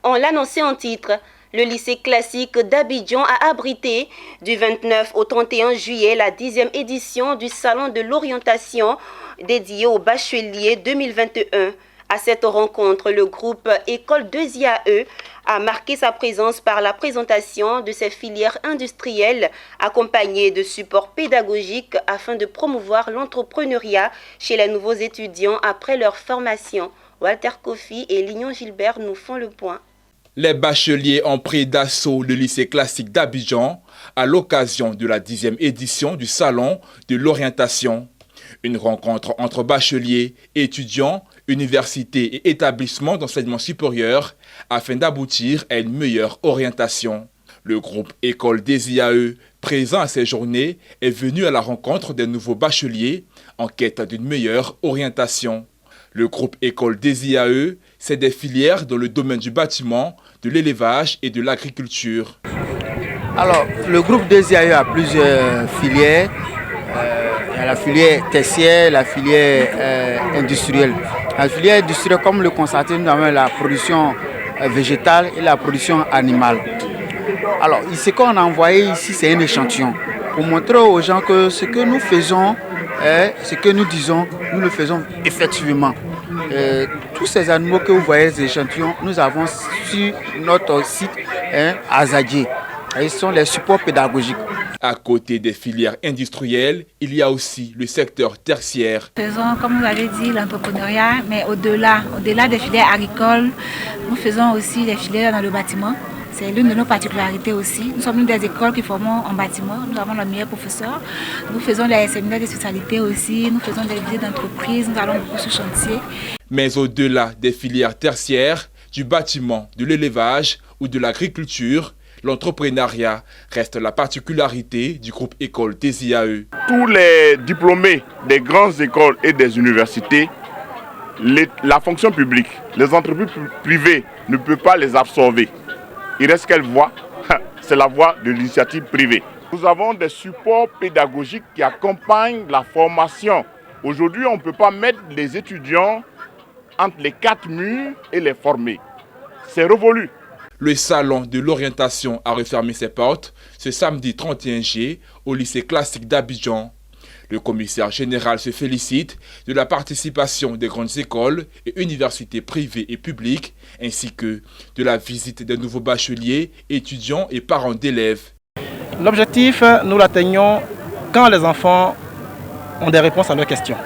On l'annonçait en titre. Le lycée classique d'Abidjan a abrité du 29 au 31 juillet la 10e édition du Salon de l'orientation dédié aux bacheliers 2021. À cette rencontre, le groupe École 2IAE a marqué sa présence par la présentation de ses filières industrielles accompagnées de supports pédagogiques afin de promouvoir l'entrepreneuriat chez les nouveaux étudiants après leur formation. Walter Kofi et Lignon Gilbert nous font le point. Les bacheliers ont pris d'assaut le lycée classique d'Abidjan à l'occasion de la 10e édition du Salon de l'orientation. Une rencontre entre bacheliers, étudiants, universités et établissements d'enseignement supérieur afin d'aboutir à une meilleure orientation. Le groupe École 2IAE, présent à ces journées, est venu à la rencontre des nouveaux bacheliers en quête d'une meilleure orientation. Le groupe École 2IAE, c'est des filières dans le domaine du bâtiment, de l'élevage et de l'agriculture. Alors, le groupe 2IAE a plusieurs filières. Il y a la filière tertiaire, la filière industrielle. La filière industrielle, comme le constatez, nous avons la production végétale et la production animale. Alors, ce qu'on a envoyé ici, c'est un échantillon pour montrer aux gens que ce que nous faisons, ce que nous disons, nous le faisons effectivement. Tous ces animaux que vous voyez, ces échantillons, nous avons sur notre site Azadie. Ils sont les supports pédagogiques. À côté des filières industrielles, il y a aussi le secteur tertiaire. Nous faisons, comme vous avez dit, l'entrepreneuriat, mais au-delà des filières agricoles, nous faisons aussi des filières dans le bâtiment. C'est l'une de nos particularités aussi. Nous sommes une des écoles qui formons en bâtiment. Nous avons les meilleurs professeurs. Nous faisons des séminaires de spécialité aussi. Nous faisons des visites d'entreprise. Nous allons beaucoup sur chantier. Mais au-delà des filières tertiaires, du bâtiment, de l'élevage ou de l'agriculture, l'entrepreneuriat reste la particularité du groupe École 2IAE. Tous les diplômés des grandes écoles et des universités, la fonction publique, les entreprises privées ne peuvent pas les absorber. Il reste quelle voie? C'est la voie de l'initiative privée. Nous avons des supports pédagogiques qui accompagnent la formation. Aujourd'hui, on ne peut pas mettre les étudiants entre les quatre murs et les former. C'est révolu. Le salon de l'orientation a refermé ses portes ce samedi 31 juillet au lycée classique d'Abidjan. Le commissaire général se félicite de la participation des grandes écoles et universités privées et publiques, ainsi que de la visite des nouveaux bacheliers, étudiants et parents d'élèves. L'objectif, nous l'atteignons quand les enfants ont des réponses à leurs questions.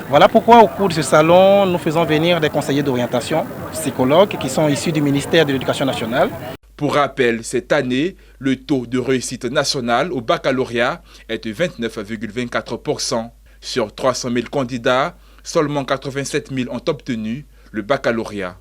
Voilà pourquoi au cours de ce salon, nous faisons venir des conseillers d'orientation, psychologues qui sont issus du ministère de l'Éducation nationale. Pour rappel, cette année, le taux de réussite nationale au baccalauréat est de 29,24%. Sur 300 000 candidats, seulement 87 000 ont obtenu le baccalauréat.